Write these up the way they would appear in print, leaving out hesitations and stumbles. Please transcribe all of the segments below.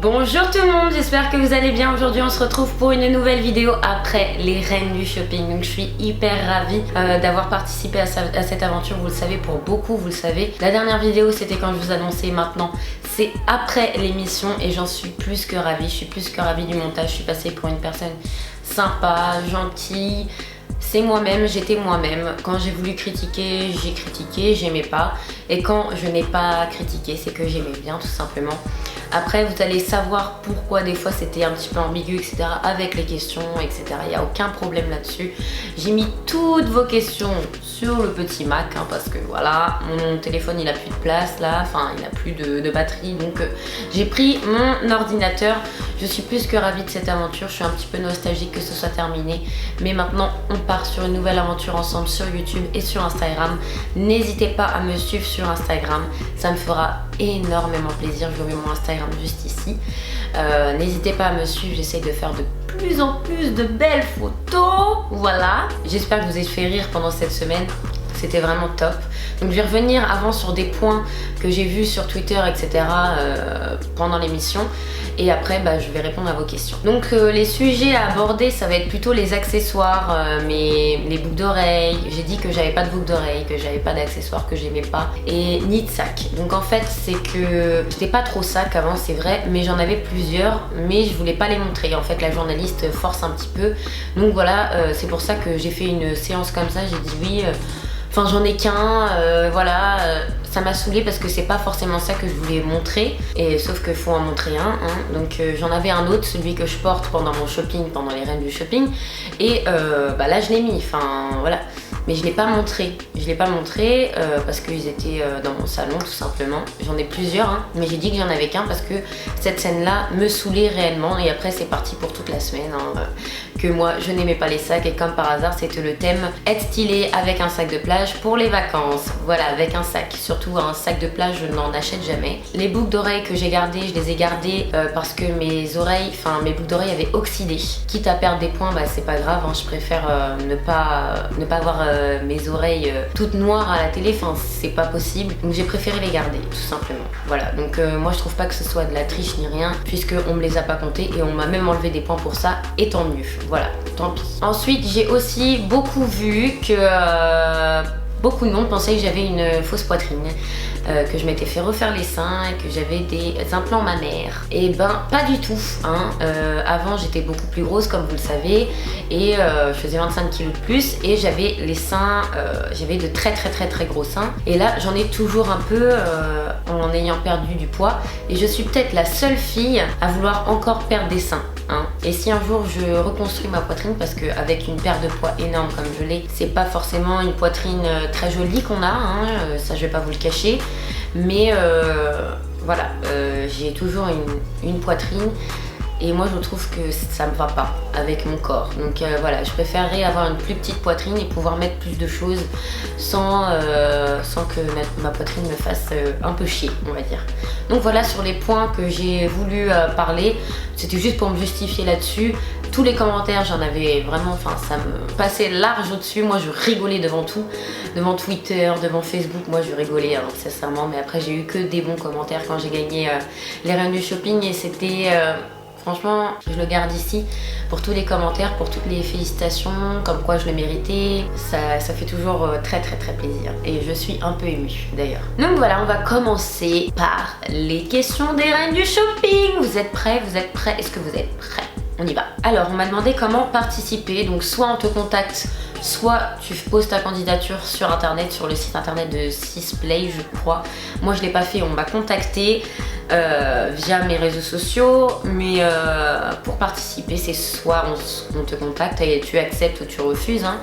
Bonjour tout le monde, j'espère que vous allez bien. Aujourd'hui on se retrouve pour une nouvelle vidéo après les reines du shopping. Donc je suis hyper ravie d'avoir participé à cette aventure. Vous le savez, pour beaucoup vous le savez. La dernière vidéo c'était quand je vous annonçais, maintenant c'est après l'émission et j'en suis plus que ravie. Je suis plus que ravie du montage. Je suis passée pour une personne sympa, gentille. C'est moi-même, j'étais moi-même. Quand j'ai voulu critiquer, j'ai critiqué, j'aimais pas. Et quand je n'ai pas critiqué, c'est que j'aimais bien tout simplement. Après, vous allez savoir pourquoi des fois c'était un petit peu ambigu, etc. avec les questions, etc. Il n'y a aucun problème là-dessus. J'ai mis toutes vos questions sur le petit Mac, hein, parce que voilà, mon téléphone il a plus de place là, enfin il a plus de batterie. Donc j'ai pris mon ordinateur. Je suis plus que ravie de cette aventure. Je suis un petit peu nostalgique que ce soit terminé. Mais maintenant, on part sur une nouvelle aventure ensemble sur YouTube et sur Instagram. N'hésitez pas à me suivre sur Instagram. Ça me fera énormément plaisir. Je vous mets mon Instagram juste ici. N'hésitez pas à me suivre. J'essaye de faire de plus en plus de belles photos. Voilà. J'espère que vous avez fait rire pendant cette semaine. C'était vraiment top. Donc je vais revenir avant sur des points que j'ai vus sur Twitter, etc. Pendant l'émission. Et après, je vais répondre à vos questions. Donc les sujets à aborder, ça va être plutôt les accessoires, les boucles d'oreilles. J'ai dit que j'avais pas de boucles d'oreilles, que j'avais pas d'accessoires, que j'aimais pas. Et ni de sac. Donc en fait, c'est que j'étais pas trop sac avant, c'est vrai. Mais j'en avais plusieurs, mais je voulais pas les montrer. En fait, la journaliste force un petit peu. Donc voilà, c'est pour ça que j'ai fait une séance comme ça. J'ai dit oui... Enfin j'en ai qu'un, voilà, ça m'a saoulée parce que c'est pas forcément ça que je voulais montrer, et sauf qu'il faut en montrer un, hein. Donc j'en avais un autre, celui que je porte pendant mon shopping, pendant les reines du shopping, et là je l'ai mis, enfin voilà. Mais je l'ai pas montré, parce qu'ils étaient dans mon salon tout simplement. J'en ai plusieurs, hein, mais j'ai dit que j'en avais qu'un parce que cette scène-là me saoulait réellement. Et après c'est parti pour toute la semaine, hein, que moi je n'aimais pas les sacs. Et comme par hasard c'était le thème être stylé avec un sac de plage pour les vacances. Voilà, avec un sac, surtout un sac de plage je n'en achète jamais. Les boucles d'oreilles que j'ai gardées, je les ai gardées parce que mes boucles d'oreilles avaient oxydé. Quitte à perdre des points, c'est pas grave, hein, je préfère ne pas avoir mes oreilles toutes noires à la télé, enfin c'est pas possible, donc j'ai préféré les garder tout simplement. Voilà, donc moi je trouve pas que ce soit de la triche ni rien, puisque on me les a pas comptés et on m'a même enlevé des points pour ça, et tant mieux, voilà, tant pis. Ensuite j'ai aussi beaucoup vu que beaucoup de monde pensait que j'avais une fausse poitrine, que je m'étais fait refaire les seins et que j'avais des implants mammaires. Et pas du tout, hein. Avant j'étais beaucoup plus grosse comme vous le savez, et je faisais 25 kg de plus, et j'avais les seins, j'avais de très gros seins. Et là j'en ai toujours un peu en ayant perdu du poids, et je suis peut-être la seule fille à vouloir encore perdre des seins, hein. Et si un jour je reconstruis ma poitrine, parce qu'avec une perte de poids énorme comme je l'ai, c'est pas forcément une poitrine très jolie qu'on a, hein, ça je vais pas vous le cacher, mais voilà, j'ai toujours une poitrine, et moi je trouve que ça me va pas avec mon corps. Donc voilà, je préférerais avoir une plus petite poitrine et pouvoir mettre plus de choses sans que ma poitrine me fasse un peu chier, on va dire. Donc voilà sur les points que j'ai voulu parler. C'était juste pour me justifier là-dessus. Tous les commentaires, j'en avais vraiment, enfin ça me passait large au-dessus. Moi je rigolais devant tout, devant Twitter, devant Facebook, moi je rigolais, hein, sincèrement. Mais après j'ai eu que des bons commentaires quand j'ai gagné les reines du shopping, et c'était... franchement, je le garde ici pour tous les commentaires, pour toutes les félicitations, comme quoi je le méritais. Ça fait toujours très plaisir. Et je suis un peu émue d'ailleurs. Donc voilà, on va commencer par les questions des reines du shopping. Vous êtes prêts? Est-ce que vous êtes prêts? On y va. Alors, on m'a demandé comment participer. Donc soit on te contacte, soit tu poses ta candidature sur internet, sur le site internet de Sisplay, je crois. Moi je l'ai pas fait, on m'a contacté via mes réseaux sociaux, mais pour participer c'est soit on te contacte et tu acceptes ou tu refuses, hein.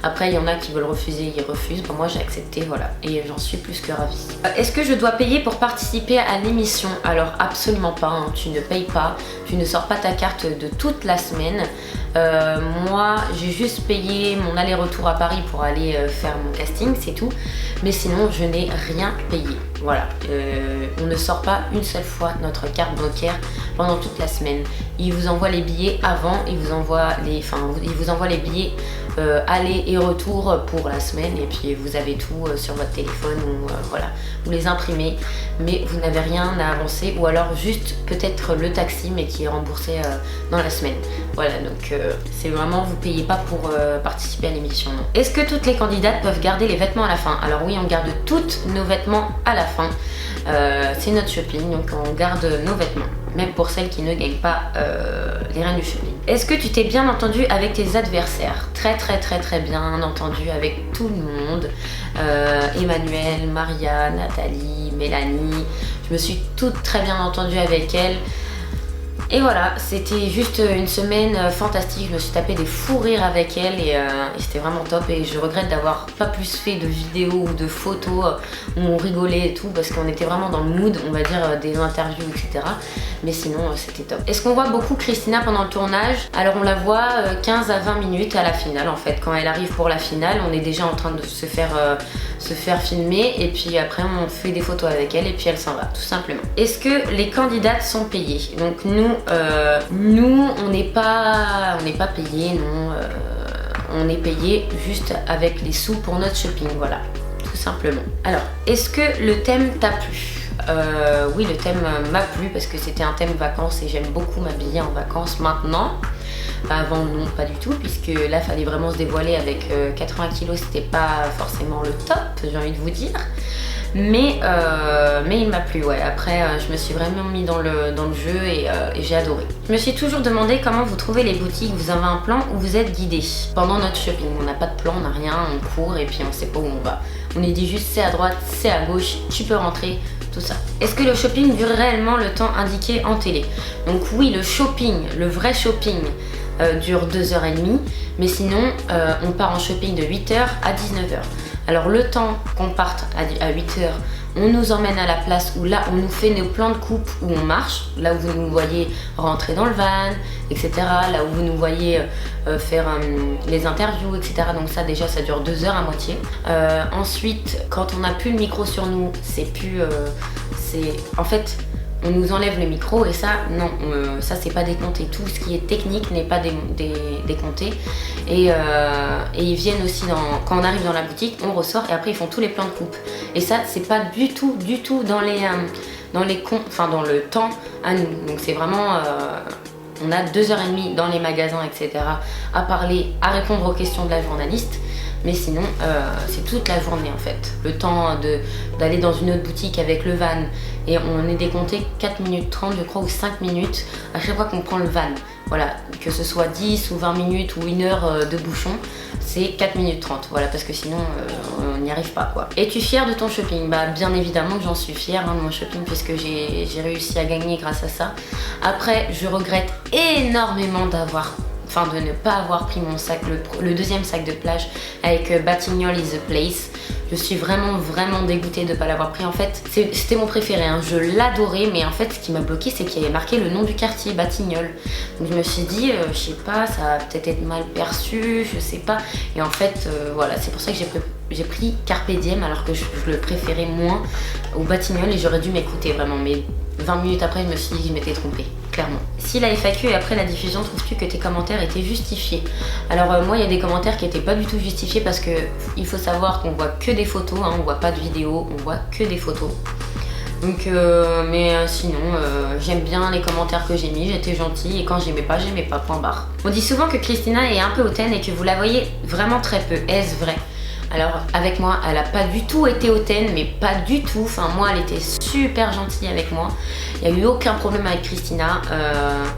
Après il y en a qui veulent refuser, ils refusent, moi j'ai accepté, voilà, et j'en suis plus que ravie. Est-ce que je dois payer pour participer à l'émission? Alors absolument pas, hein. Tu ne payes pas, tu ne sors pas ta carte de toute la semaine. Moi j'ai juste payé mon aller-retour à Paris pour aller faire mon casting, c'est tout, mais sinon je n'ai rien payé. Voilà, on ne sort pas une seule fois notre carte bancaire pendant toute la semaine. Il vous envoie les billets avant, il vous envoie les billets aller et retour pour la semaine, et puis vous avez tout sur votre téléphone, ou voilà, vous les imprimez, mais vous n'avez rien à avancer, ou alors juste peut-être le taxi, mais qui est remboursé dans la semaine. Voilà, donc c'est vraiment, vous payez pas pour participer à l'émission. Est-ce que toutes les candidates peuvent garder les vêtements à la fin? Alors oui, on garde toutes nos vêtements à la fin. C'est notre shopping, donc on garde nos vêtements, même pour celles qui ne gagnent pas les reines du shopping. Est-ce que tu t'es bien entendu avec tes adversaires? Très bien entendu avec tout le monde. Emmanuel, Maria, Nathalie, Mélanie, je me suis toute très bien entendue avec elles. Et voilà, c'était juste une semaine fantastique, je me suis tapé des fous rires avec elle, et c'était vraiment top, et je regrette d'avoir pas plus fait de vidéos ou de photos où on rigolait et tout, parce qu'on était vraiment dans le mood, on va dire, des interviews, etc. Mais sinon, c'était top. Est-ce qu'on voit beaucoup Christina pendant le tournage? Alors on la voit 15 à 20 minutes à la finale en fait. Quand elle arrive pour la finale, on est déjà en train de se faire filmer, et puis après on fait des photos avec elle, et puis elle s'en va, tout simplement. Est-ce que les candidates sont payées? Donc nous, on n'est pas payés, non. On est payé juste avec les sous pour notre shopping, voilà, tout simplement. Alors, est-ce que le thème t'a plu? Oui, le thème m'a plu parce que c'était un thème vacances, et j'aime beaucoup m'habiller en vacances maintenant. Avant, non, pas du tout, puisque là, fallait vraiment se dévoiler avec 80 kilos, c'était pas forcément le top, j'ai envie de vous dire. Mais il m'a plu, ouais. Après, je me suis vraiment mis dans le jeu, et j'ai adoré. Je me suis toujours demandé comment vous trouvez les boutiques. Vous avez un plan ou vous êtes guidé? Pendant notre shopping, on n'a pas de plan, on n'a rien, on court, et puis on sait pas où on va. On est dit juste c'est à droite, c'est à gauche, tu peux rentrer, tout ça. Est-ce que le shopping dure réellement le temps indiqué en télé? Donc oui, le shopping, le vrai shopping, dure 2h30, mais sinon on part en shopping de 8h à 19h. Alors le temps qu'on parte à 8h, on nous emmène à la place où là on nous fait nos plans de coupe, où on marche, là où vous nous voyez rentrer dans le van, etc. Là où vous nous voyez faire les interviews, etc. Donc ça déjà ça dure 2 heures à moitié. Ensuite, quand on n'a plus le micro sur nous, c'est plus... en fait, on nous enlève le micro, et ça, non, ça c'est pas décompté. Tout ce qui est technique n'est pas décompté. Et ils viennent aussi quand on arrive dans la boutique, on ressort, et après ils font tous les plans de coupe. Et ça, c'est pas du tout dans le temps à nous. Donc c'est vraiment... on a 2h30 dans les magasins, etc. à parler, à répondre aux questions de la journaliste. Mais sinon, c'est toute la journée en fait. Le temps d'aller dans une autre boutique avec le van, et on est décompté 4 minutes 30, je crois, ou 5 minutes à chaque fois qu'on prend le van. Voilà, que ce soit 10 ou 20 minutes ou 1 heure de bouchon, c'est 4 minutes 30. Voilà, parce que sinon, on n'y arrive pas, quoi. Es-tu fière de ton shopping? Bah, bien évidemment que j'en suis fière de mon shopping, puisque j'ai réussi à gagner grâce à ça. Après, je regrette énormément de ne pas avoir pris mon sac, le deuxième sac de plage avec Batignolles is the place. Je suis vraiment dégoûtée de ne pas l'avoir pris. En fait, c'était mon préféré, hein. Je l'adorais, mais en fait, ce qui m'a bloqué, c'est qu'il y avait marqué le nom du quartier, Batignolles. Donc je me suis dit, je sais pas, ça va peut-être être mal perçu, je sais pas. Et en fait, voilà, c'est pour ça que j'ai pris Carpe Diem, alors que je le préférais moins au Batignolles, et j'aurais dû m'écouter vraiment. Mais 20 minutes après, je me suis dit que je m'étais trompée. Clairement. Si la FAQ et après la diffusion, trouves-tu que tes commentaires étaient justifiés? Alors moi, il y a des commentaires qui n'étaient pas du tout justifiés, parce que il faut savoir qu'on voit que des photos, hein, on voit pas de vidéos, on voit que des photos. Donc sinon j'aime bien les commentaires que j'ai mis, j'étais gentille, et quand j'aimais pas, point barre. On dit souvent que Christina est un peu hautaine et que vous la voyez vraiment très peu. Est-ce vrai? Alors avec moi, elle a pas du tout été hautaine, mais pas du tout. Enfin moi, elle était super gentille avec moi. Il n'y a eu aucun problème avec Christina.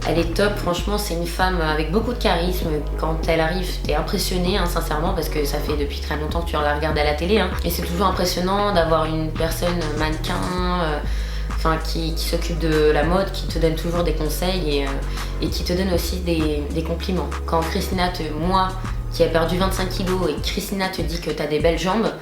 Elle est top, franchement, c'est une femme avec beaucoup de charisme. Quand elle arrive, t'es impressionné, hein, sincèrement, parce que ça fait depuis très longtemps que tu la regardes à la télé. Hein. Et c'est toujours impressionnant d'avoir une personne mannequin, qui s'occupe de la mode, qui te donne toujours des conseils, et qui te donne aussi des compliments. Quand Christina moi, qui a perdu 25 kilos, et Christina te dit que t'as des belles jambes,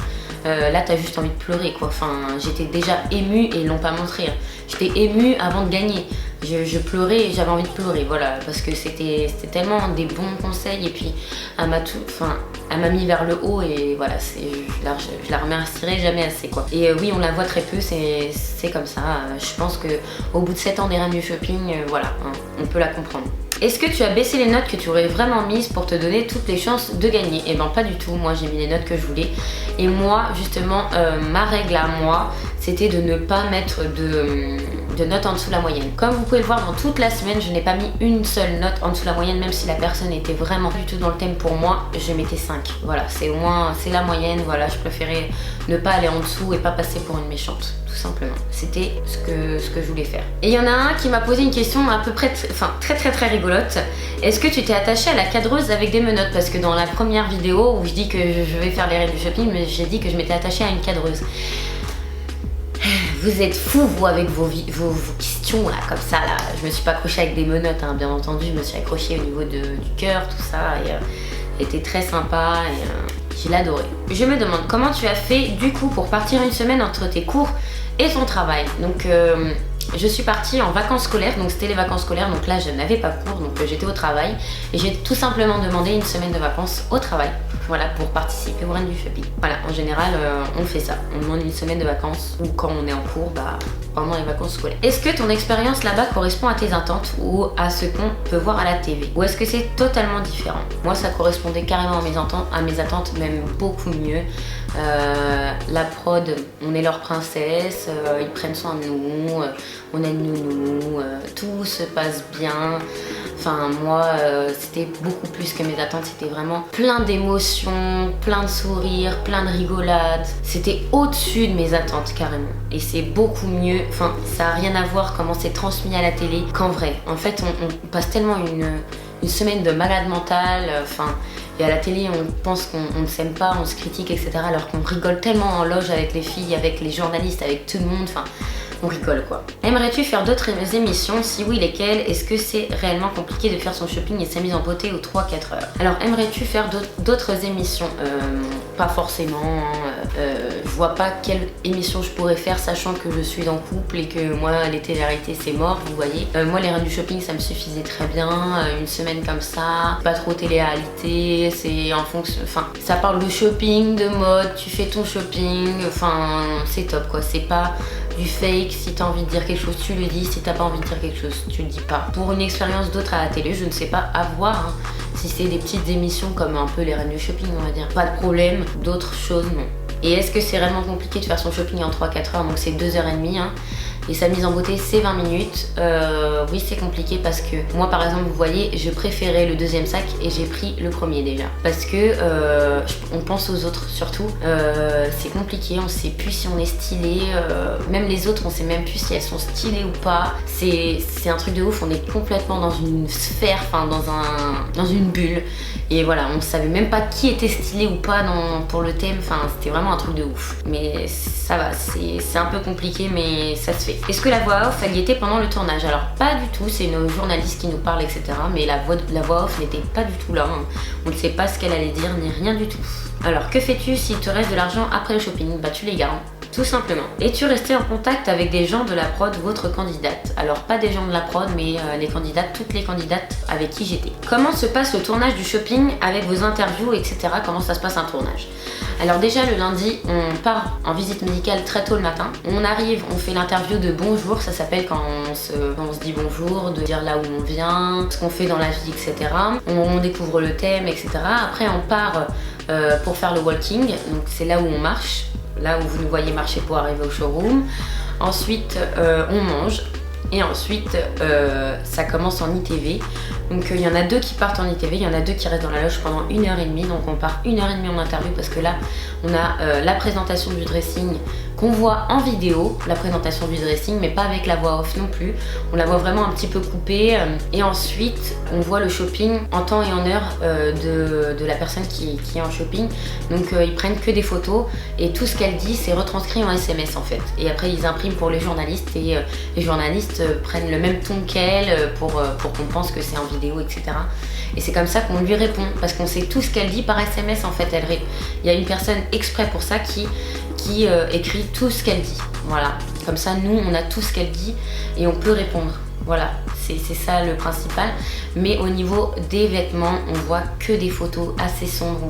là t'as juste envie de pleurer, quoi. Enfin, j'étais déjà émue, et ils l'ont pas montré, hein. J'étais émue avant de gagner. je pleurais et j'avais envie de pleurer, voilà, parce que c'était tellement des bons conseils et puis elle m'a mis vers le haut et voilà, je la remercierai jamais assez quoi. Et oui, on la voit très peu, c'est comme ça. Je pense que au bout de 7 ans des reines du shopping, voilà, hein, on peut la comprendre. Est-ce que tu as baissé les notes que tu aurais vraiment mises pour te donner toutes les chances de gagner? Eh ben pas du tout, moi j'ai mis les notes que je voulais. Et moi justement, ma règle à moi, c'était de ne pas mettre de notes en dessous de la moyenne. Comme vous pouvez le voir dans toute la semaine, je n'ai pas mis une seule note en dessous de la moyenne, même si la personne était vraiment du tout dans le thème pour moi, je mettais 5. Voilà, c'est au moins, c'est la moyenne, voilà, je préférais ne pas aller en dessous et pas passer pour une méchante, tout simplement. C'était ce que je voulais faire. Et il y en a un qui m'a posé une question à peu près, très rigolote. Est-ce que tu t'es attachée à la cadreuse avec des menottes? Parce que dans la première vidéo où je dis que je vais faire les règles du shopping, mais j'ai dit que je m'étais attachée à une cadreuse. Vous êtes fous, vous, avec vos questions, là, comme ça, là. Je me suis pas accrochée avec des menottes, hein, bien entendu. Je me suis accrochée au niveau du cœur, tout ça. Et elle était très sympa et j'ai l'adoré. Je me demande comment tu as fait, du coup, pour partir une semaine entre tes cours et ton travail. Donc, je suis partie en vacances scolaires, donc c'était les vacances scolaires, donc là, je n'avais pas cours, donc j'étais au travail. Et j'ai tout simplement demandé une semaine de vacances au travail. Voilà, pour participer aux reines du shopping. Voilà, en général, on fait ça. On demande une semaine de vacances ou quand on est en cours, pendant les vacances scolaires. Est-ce que ton expérience là-bas correspond à tes attentes ou à ce qu'on peut voir à la TV? Ou est-ce que c'est totalement différent? Moi, ça correspondait carrément à mes attentes, même beaucoup mieux. La prod, on est leur princesse, ils prennent soin de nous, on a une nounou, tout se passe bien. Enfin, moi, c'était beaucoup plus que mes attentes. C'était vraiment plein d'émotions, plein de sourires, plein de rigolades. C'était au-dessus de mes attentes, carrément. Et c'est beaucoup mieux. Enfin, ça n'a rien à voir comment c'est transmis à la télé qu'en vrai. En fait, on passe tellement une semaine de malade mental. Enfin, et à la télé, on pense qu'on ne s'aime pas, on se critique, etc. Alors qu'on rigole tellement en loge avec les filles, avec les journalistes, avec tout le monde. Enfin, on rigole quoi. Aimerais-tu faire d'autres émissions? Si oui, lesquelles? Est-ce que c'est réellement compliqué de faire son shopping et sa mise en beauté aux 3-4 heures? Alors, aimerais-tu faire d'autres émissions? Pas forcément. Je vois pas quelle émission je pourrais faire, sachant que je suis en couple et que moi, les télé-réalités, c'est mort, vous voyez. Moi, les reines du shopping, ça me suffisait très bien. Une semaine comme ça, pas trop télé-réalité, c'est en fonction... Enfin, ça parle de shopping, de mode, tu fais ton shopping, enfin, c'est top quoi. C'est pas du fake, si t'as envie de dire quelque chose tu le dis, si t'as pas envie de dire quelque chose tu le dis pas. Pour une expérience d'autre à la télé, je ne sais pas, à voir hein. Si c'est des petites émissions comme un peu les reines du shopping on va dire, pas de problème, d'autres choses non. Et est-ce que c'est réellement compliqué de faire son shopping en 3-4 heures, donc c'est 2h30 hein. Et sa mise en beauté c'est 20 minutes. Oui c'est compliqué parce que moi par exemple vous voyez je préférais le deuxième sac et j'ai pris le premier déjà. Parce que on pense aux autres surtout. C'est compliqué, on sait plus si on est stylé. Même les autres on sait même plus si elles sont stylées ou pas. C'est un truc de ouf, on est complètement dans une sphère, enfin dans une bulle. Et voilà, on savait même pas qui était stylé ou pas pour le thème, enfin c'était vraiment un truc de ouf. Mais ça va, c'est un peu compliqué mais ça se fait. Est-ce que la voix off elle y était pendant le tournage? Alors pas du tout, c'est nos journalistes qui nous parlent etc. Mais la voix off n'était pas du tout là, hein. On ne sait pas ce qu'elle allait dire ni rien du tout. Alors que fais-tu s'il te reste de l'argent après le shopping? Bah tu les gardes. Tout simplement. Es-tu resté en contact avec des gens de la prod, votre candidate? Alors pas des gens de la prod, mais les candidates, toutes les candidates avec qui j'étais. Comment se passe le tournage du shopping avec vos interviews, etc. Comment ça se passe un tournage? Alors déjà le lundi, on part en visite médicale très tôt le matin. On arrive, on fait l'interview de bonjour, ça s'appelle quand on se dit bonjour, de dire là où on vient, ce qu'on fait dans la vie, etc. On découvre le thème, etc. Après on part pour faire le walking, donc c'est là où on marche. Là où vous nous voyez marcher pour arriver au showroom. Ensuite, on mange. Et ensuite, ça commence en ITV. Donc il y en a 2 qui partent en ITV, il y en a 2 qui restent dans la loge pendant 1h30. Donc on part 1h30 en interview parce que là, on a la présentation du dressing qu'on voit en vidéo, la présentation du dressing, mais pas avec la voix off non plus. On la voit vraiment un petit peu coupée. Et ensuite, on voit le shopping en temps et en heure de la personne qui est en shopping. Donc ils prennent que des photos et tout ce qu'elle dit, c'est retranscrit en SMS en fait. Et après, ils impriment pour les journalistes et les journalistes prennent le même ton qu'elle pour qu'on pense que c'est en vidéo, etc. Et c'est comme ça qu'on lui répond parce qu'on sait tout ce qu'elle dit par SMS en fait. Il y a une personne exprès pour ça qui écrit tout ce qu'elle dit. Voilà. Comme ça, nous, on a tout ce qu'elle dit et on peut répondre. Voilà, c'est ça le principal. Mais au niveau des vêtements, on voit que des photos assez sombres,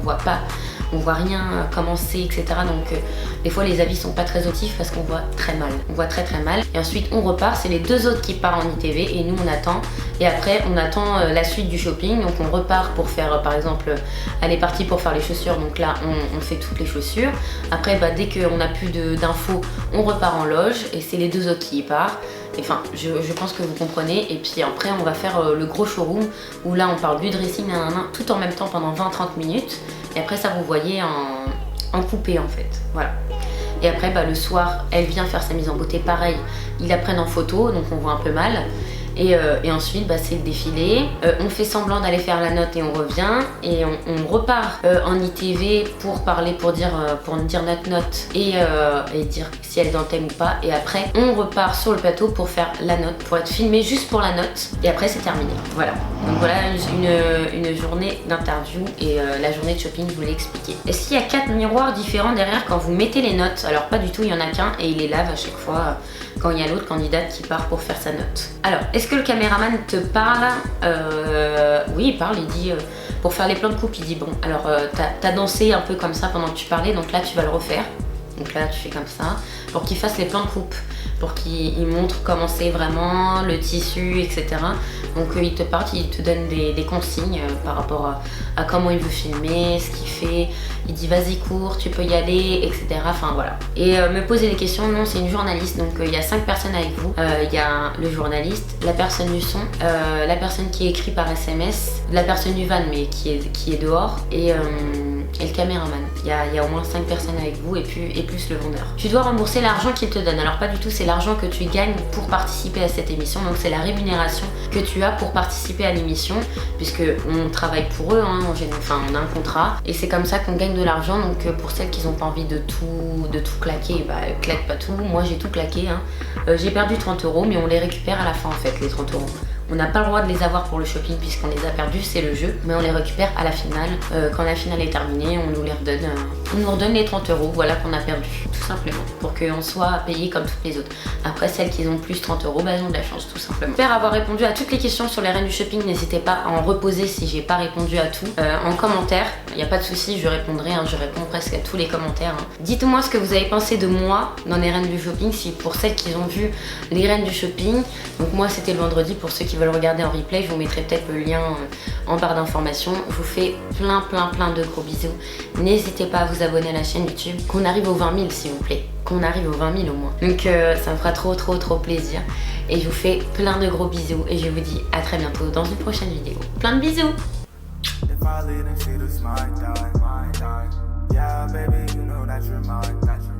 on voit rien commencer, etc. Donc des fois les avis sont pas très auditifs parce qu'on voit très mal. On voit très mal. Et ensuite on repart, c'est les deux autres qui partent en ITV et nous on attend. Et après on attend la suite du shopping. Donc on repart pour faire par exemple, elle est partie pour faire les chaussures. Donc là on fait toutes les chaussures. Après dès qu'on n'a plus d'infos, on repart en loge et c'est les deux autres qui y partent. Enfin, je pense que vous comprenez. Et puis après, on va faire le gros showroom où là, on parle du dressing, tout en même temps pendant 20-30 minutes. Et après, ça, vous voyez en coupé en fait. Voilà. Et après, le soir, elle vient faire sa mise en beauté. Pareil, ils la prennent en photo, donc on voit un peu mal. Et ensuite, c'est le défilé. On fait semblant d'aller faire la note et on revient. Et on repart en ITV pour parler, pour dire notre note et dire si elle est dans le thème ou pas. Et après, on repart sur le plateau pour faire la note, pour être filmé juste pour la note. Et après, c'est terminé. Voilà. Donc voilà une journée d'interview et la journée de shopping, je vous l'ai expliqué. Est-ce qu'il y a 4 miroirs différents derrière quand vous mettez les notes? Alors pas du tout, il y en a qu'un et il les lave à chaque fois quand il y a l'autre candidate qui part pour faire sa note. Alors, est-ce que le caméraman te parle? Oui, il parle, il dit pour faire les plans de coupe, il dit bon, alors t'as dansé un peu comme ça pendant que tu parlais, donc là tu vas le refaire. Donc là tu fais comme ça, pour qu'il fasse les plans de coupe, pour qu'il montre comment c'est vraiment, le tissu, etc. Donc il te parle, il te donne des consignes par rapport à comment il veut filmer, ce qu'il fait. Il dit vas-y cours, tu peux y aller, etc. Enfin voilà. Et me poser des questions, non, c'est une journaliste, donc il y a 5 personnes avec vous. Il y a le journaliste, la personne du son, la personne qui écrit par SMS, la personne du van mais qui est dehors et le caméraman. Il y a au moins 5 personnes avec vous et plus le vendeur. Tu dois rembourser l'argent qu'il te donne. Alors pas du tout, c'est l'argent que tu gagnes pour participer à cette émission. Donc c'est la rémunération que tu as pour participer à l'émission, puisque on travaille pour eux, on a un contrat et c'est comme ça qu'on gagne de l'argent. Donc pour celles qui n'ont pas envie de tout claquer, claque pas tout. Moi j'ai tout claqué. J'ai perdu 30 €, mais on les récupère à la fin en fait, les 30 €. On n'a pas le droit de les avoir pour le shopping puisqu'on les a perdus, c'est le jeu, mais on les récupère à la finale. Quand la finale est terminée, on nous les redonne. On nous redonne les 30 €, voilà, qu'on a perdu, tout simplement, pour qu'on soit payé comme toutes les autres. Après, celles qui ont plus 30 €, elles ont de la chance, tout simplement. J'espère avoir répondu à toutes les questions sur les reines du shopping. N'hésitez pas à en reposer si j'ai pas répondu à tout en commentaire. Il n'y a pas de souci, je répondrai, je réponds presque à tous les commentaires. Dites-moi ce que vous avez pensé de moi dans les reines du shopping, si pour celles qui ont vu les reines du shopping. Donc moi, c'était le vendredi, pour ceux qui veulent regarder en replay, je vous mettrai peut-être le lien en barre d'informations. Je vous fais plein de gros bisous. N'hésitez pas à vous abonner à la chaîne YouTube, qu'on arrive aux 20 000 s'il vous plaît, qu'on arrive aux 20 000 au moins. Donc ça me fera trop plaisir. Et je vous fais plein de gros bisous et je vous dis à très bientôt dans une prochaine vidéo. Plein de bisous. Yeah, baby, you know that you're mine.